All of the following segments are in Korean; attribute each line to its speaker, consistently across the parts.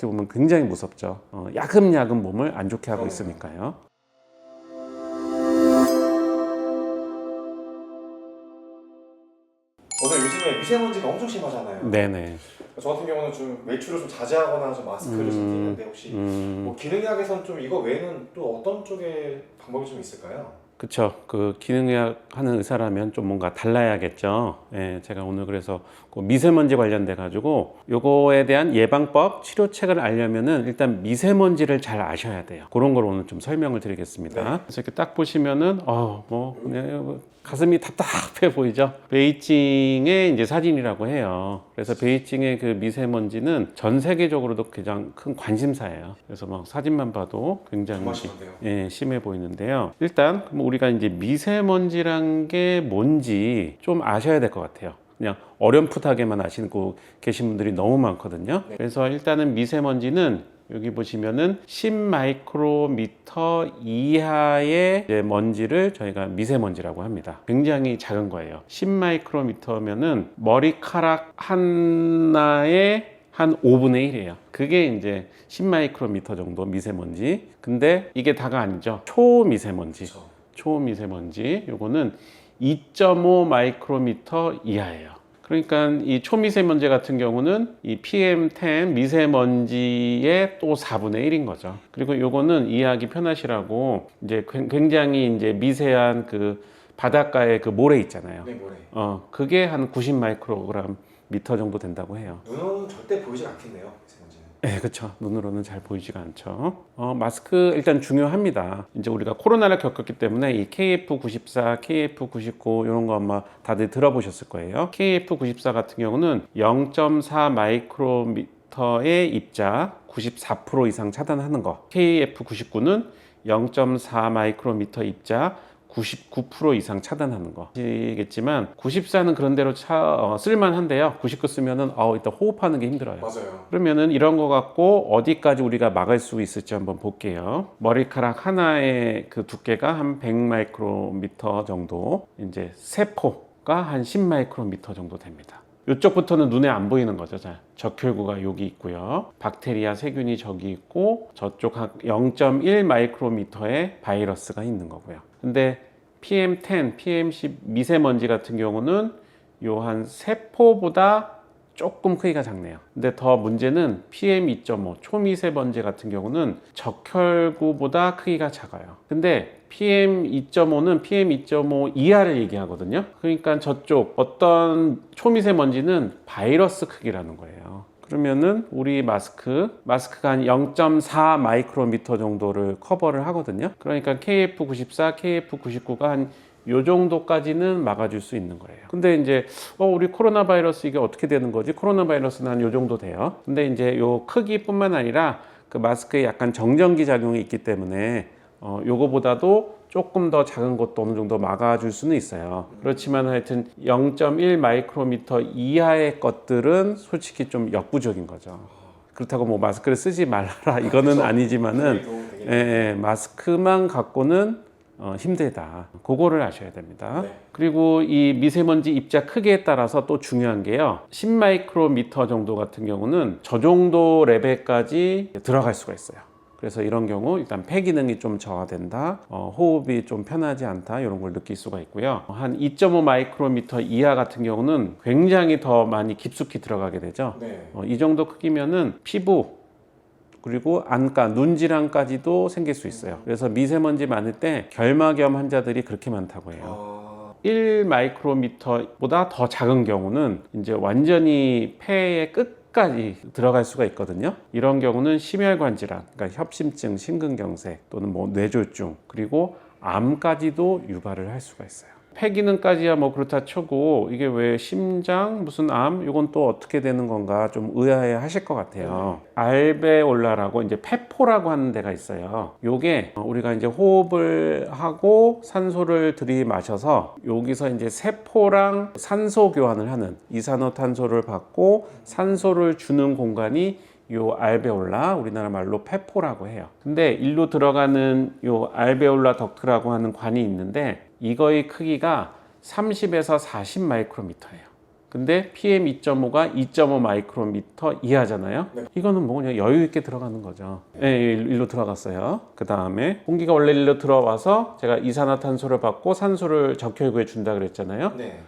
Speaker 1: 어떻게 보면 굉장히 무섭죠. 야금야금 몸을 안 좋게 하고 있으니까요.
Speaker 2: 오늘 요즘에 미세먼지가 엄청 심하잖아요.
Speaker 1: 네네.
Speaker 2: 저 같은 경우는 좀 외출을 좀 자제하거나 좀 마스크를 좀 쓰는데 혹시 뭐 기능의학에서는 좀 이거 외에는 또 어떤 쪽에 방법이 좀 있을까요?
Speaker 1: 그쵸. 그 기능의학 하는 의사라면 좀 뭔가 달라야겠죠. 예, 제가 오늘 그래서 그 미세먼지 관련돼 가지고 요거에 대한 예방법, 치료책을 알려면은 일단 미세먼지를 잘 아셔야 돼요. 그런 걸 오늘 좀 설명을 드리겠습니다.
Speaker 2: 네.
Speaker 1: 그래서 이렇게 딱 보시면은 그냥 가슴이 답답해 보이죠? 베이징의 이제 사진이라고 해요. 그래서 베이징의 그 미세먼지는 전 세계적으로도 가장 큰 관심사예요. 그래서 막 사진만 봐도 굉장히
Speaker 2: 정말 심한데요.
Speaker 1: 예, 심해 보이는데요. 일단 우리가 이제 미세먼지란 게 뭔지 좀 아셔야 될 것 같아요. 그냥 어렴풋하게만 아시고 계신 분들이 너무 많거든요. 그래서 일단은 미세먼지는 여기 보시면은 10 마이크로미터 이하의 이제 먼지를 저희가 미세먼지라고 합니다. 굉장히 작은 거예요. 10 마이크로미터면은 머리카락 하나의 한 5분의 1이에요. 그게 이제 10 마이크로미터 정도 미세먼지. 근데 이게 다가 아니죠. 초미세먼지. 초미세먼지. 요거는 2.5 마이크로미터 이하예요. 그러니까 이 초미세먼지 같은 경우는 이 PM10 미세먼지의 또 4분의 1인 거죠. 그리고 요거는 이해하기 편하시라고 이제 굉장히 이제 미세한 그 바닷가에 그 모래 있잖아요.
Speaker 2: 네, 모래.
Speaker 1: 그게 한 90 마이크로그램 미터 정도 된다고 해요.
Speaker 2: 눈은 절대 보이지 않겠네요, 미세먼지는.
Speaker 1: 네, 그렇죠. 눈으로는 잘 보이지가 않죠. 마스크 일단 중요합니다. 이제 우리가 코로나를 겪었기 때문에 이 KF94, KF99 이런 거 아마 다들 들어보셨을 거예요. KF94 같은 경우는 0.4 마이크로미터의 입자 94% 이상 차단하는 거. KF99는 0.4 마이크로미터 입자 99% 이상 차단하는 거 아시겠지만 94는 그런 대로 쓸만한데요. 99 쓰면은 일단 호흡하는 게 힘들어요.
Speaker 2: 맞아요.
Speaker 1: 그러면은 이런 거 갖고 어디까지 우리가 막을 수 있을지 한번 볼게요. 머리카락 하나의 그 두께가 한 100 마이크로미터 정도, 이제 세포가 한 10 마이크로미터 정도 됩니다. 이쪽부터는 눈에 안 보이는 거죠. 자, 적혈구가 여기 있고요. 박테리아 세균이 저기 있고 저쪽 한 0.1 마이크로미터의 바이러스가 있는 거고요. 근데 PM10, PM10 미세먼지 같은 경우는 요 한 세포보다 조금 크기가 작네요. 근데 더 문제는 PM2.5 초미세먼지 같은 경우는 적혈구보다 크기가 작아요. 근데 PM2.5는 PM2.5 이하를 얘기하거든요. 그러니까 저쪽 어떤 초미세먼지는 바이러스 크기라는 거예요. 그러면은 우리 마스크가 한 0.4 마이크로미터 정도를 커버를 하거든요. 그러니까 KF94, KF99가 한 요 정도까지는 막아줄 수 있는 거예요. 근데 이제 우리 코로나 바이러스 이게 어떻게 되는 거지? 코로나 바이러스는 한 요 정도 돼요. 근데 이제 요 크기뿐만 아니라 그 마스크에 약간 정전기 작용이 있기 때문에 요거보다도 조금 더 작은 것도 어느 정도 막아줄 수는 있어요. 그렇지만 하여튼 0.1 마이크로미터 이하의 것들은 솔직히 좀 역부족인 거죠. 그렇다고 뭐 마스크를 쓰지 말라 이거는 아니지만은 마스크만 갖고는 힘들다. 그거를 아셔야 됩니다.
Speaker 2: 네.
Speaker 1: 그리고 이 미세먼지 입자 크기에 따라서 또 중요한 게요. 10 마이크로미터 정도 같은 경우는 저 정도 레벨까지 들어갈 수가 있어요. 그래서 이런 경우 일단 폐 기능이 좀 저하된다, 호흡이 좀 편하지 않다 이런 걸 느낄 수가 있고요. 한 2.5 마이크로미터 이하 같은 경우는 굉장히 더 많이 깊숙이 들어가게 되죠.
Speaker 2: 네.
Speaker 1: 이 정도 크기면은 피부 그리고 안과, 눈 질환까지도 생길 수 있어요. 그래서 미세먼지 많을 때 결막염 환자들이 그렇게 많다고 해요. 1 마이크로미터보다 더 작은 경우는 이제 완전히 폐의 끝까지 들어갈 수가 있거든요. 이런 경우는 심혈관 질환, 그러니까 협심증, 심근경색 또는 뭐 뇌졸중 그리고 암까지도 유발을 할 수가 있어요. 폐 기능까지야 뭐 그렇다 쳐고 이게 왜 심장 무슨 암 이건 또 어떻게 되는 건가 좀 의아해 하실 것 같아요. 알베올라라고 이제 폐포라고 하는 데가 있어요. 요게 우리가 이제 호흡을 하고 산소를 들이마셔서 여기서 이제 세포랑 산소 교환을 하는 이산화탄소를 받고 산소를 주는 공간이 요 알베올라, 우리나라 말로 폐포라고 해요. 근데 일로 들어가는 요 알베올라 덕트라고 하는 관이 있는데 이거의 크기가 30에서 40 마이크로미터예요. 근데 PM2.5가 2.5 마이크로미터 이하잖아요.
Speaker 2: 네.
Speaker 1: 이거는 뭐 그냥 여유 있게 들어가는 거죠. 네, 일로 들어갔어요. 그 다음에 공기가 원래 일로 들어와서 제가 이산화탄소를 받고 산소를 적혈구에 준다 그랬잖아요.
Speaker 2: 네.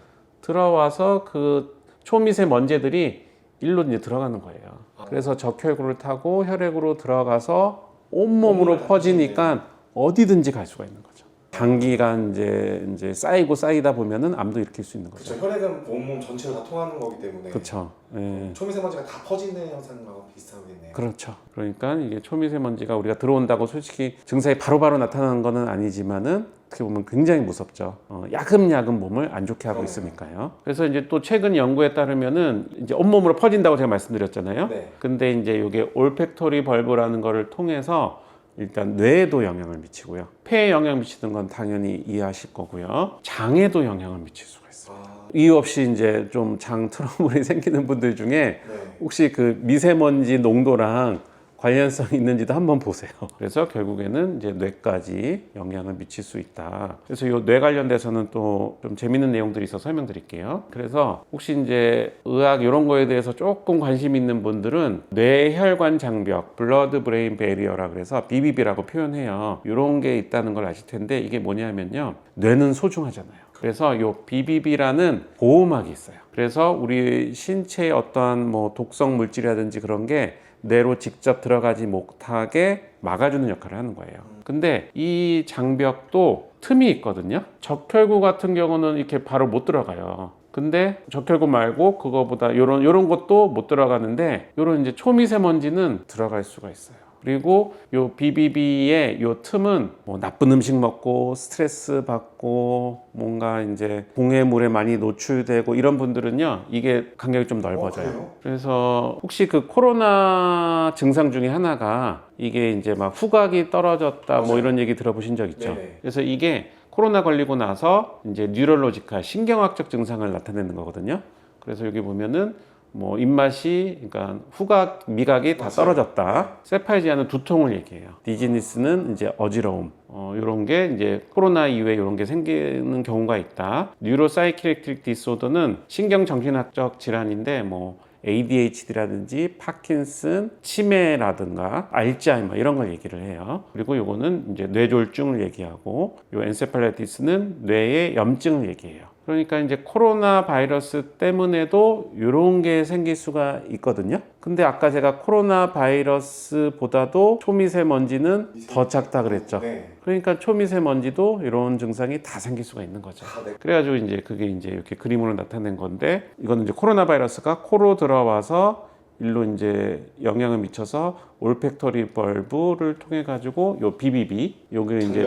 Speaker 1: 들어와서 그 초미세먼지들이 일로 이제 들어가는 거예요. 그래서 적혈구를 타고 혈액으로 들어가서 온몸으로
Speaker 2: 온몸에 다
Speaker 1: 퍼지니까 어디든지 갈 수가 있는 거죠. 장기간 이제 쌓이고 쌓이다 보면은 암도 일으킬 수 있는 거죠.
Speaker 2: 그렇죠. 혈액은 온몸 전체로 다 통하는 거기 때문에
Speaker 1: 그렇죠. 예.
Speaker 2: 초미세먼지가 다 퍼지는 현상하고 비슷하겠네요.
Speaker 1: 그렇죠. 그러니까 이게 초미세먼지가 우리가 들어온다고 솔직히 증상이 바로바로 나타나는 거는 아니지만은 어떻게 보면 굉장히 무섭죠. 야금야금 몸을 안 좋게 하고 있으니까요. 그래서 이제 또 최근 연구에 따르면은 이제 온몸으로 퍼진다고 제가 말씀드렸잖아요.
Speaker 2: 네.
Speaker 1: 근데 이제 이게 올팩토리 벌브라는 거를 통해서 일단 뇌에도 영향을 미치고요. 폐에 영향을 미치는 건 당연히 이해하실 거고요. 장에도 영향을 미칠 수가 있어요. 이유 없이 이제 좀 장 트러블이 생기는 분들 중에
Speaker 2: 네.
Speaker 1: 혹시 그 미세먼지 농도랑 관련성이 있는지도 한번 보세요. 그래서 결국에는 이제 뇌까지 영향을 미칠 수 있다. 그래서 이 뇌 관련돼서는 또 좀 재밌는 내용들이 있어서 설명드릴게요. 그래서 혹시 이제 의학 이런 거에 대해서 조금 관심 있는 분들은 뇌혈관 장벽, 블러드 브레인 베리어라 그래서 BBB라고 표현해요. 이런 게 있다는 걸 아실 텐데 이게 뭐냐면요. 뇌는 소중하잖아요. 그래서 요 BBB라는 보호막이 있어요. 그래서 우리 신체의 어떠한 뭐 독성 물질이라든지 그런 게 뇌로 직접 들어가지 못하게 막아주는 역할을 하는 거예요. 근데 이 장벽도 틈이 있거든요. 적혈구 같은 경우는 이렇게 바로 못 들어가요. 근데 적혈구 말고 그거보다 요런 것도 못 들어가는데 요런 이제 초미세먼지는 들어갈 수가 있어요. 그리고 요 BBB의 요 틈은 뭐 나쁜 음식 먹고 스트레스 받고 뭔가 이제 공해물에 많이 노출되고 이런 분들은요 이게 간격이 좀 넓어져요.
Speaker 2: 그래요?
Speaker 1: 그래서 혹시 그 코로나 증상 중에 하나가 이게 이제 막 후각이 떨어졌다 뭐
Speaker 2: 맞아요.
Speaker 1: 이런 얘기 들어보신 적 있죠?
Speaker 2: 네네.
Speaker 1: 그래서 이게 코로나 걸리고 나서 이제 뉴럴로지컬 신경학적 증상을 나타내는 거거든요. 그래서 여기 보면은 뭐 입맛이 그러니까 후각 미각이 다
Speaker 2: 맞아요.
Speaker 1: 떨어졌다. 세파이지아는 두통을 얘기해요. 디즈니스는 이제 어지러움. 이런 게 이제 코로나 이후에 이런 게 생기는 경우가 있다. 뉴로사이키릭틱 디소더는 신경 정신학적 질환인데 뭐 ADHD라든지 파킨슨, 치매라든가 알츠하이머 이런 걸 얘기를 해요. 그리고 요거는 이제 뇌졸중을 얘기하고 요 엔세팔라이티스는 뇌의 염증을 얘기해요. 그러니까 이제 코로나 바이러스 때문에도 이런 게 생길 수가 있거든요. 근데 아까 제가 코로나 바이러스보다도 초미세먼지는 더 작다 그랬죠.
Speaker 2: 네.
Speaker 1: 그러니까 초미세먼지도 이런 증상이 다 생길 수가 있는 거죠.
Speaker 2: 네.
Speaker 1: 그래가지고 이제 그게 이제 이렇게 그림으로 나타낸 건데 이거는 이제 코로나 바이러스가 코로 들어와서 일로 이제 영향을 미쳐서 올팩터리 벌브를 통해 가지고 요 BBB 요게 이제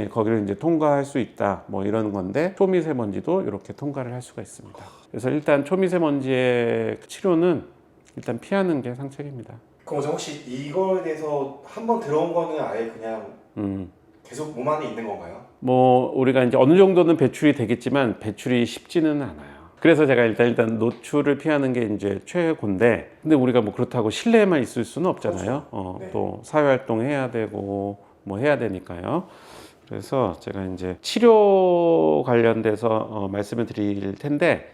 Speaker 1: 거기를 이제 통과할 수 있다 뭐 이런 건데 초미세먼지도 이렇게 통과를 할 수가 있습니다. 그래서 일단 초미세먼지의 치료는 일단 피하는 게 상책입니다.
Speaker 2: 그럼 혹시 이거에 대해서 한번 들어온 거는 아예 그냥 계속 몸 안에 있는 건가요?
Speaker 1: 뭐 우리가 이제 어느 정도는 배출이 되겠지만 배출이 쉽지는 않아요. 그래서 제가 일단 노출을 피하는 게 이제 최고인데, 근데 우리가 뭐 그렇다고 실내에만 있을 수는 없잖아요.
Speaker 2: 네.
Speaker 1: 또 사회활동 해야 되고 뭐 해야 되니까요. 그래서 제가 이제 치료 관련돼서 말씀을 드릴 텐데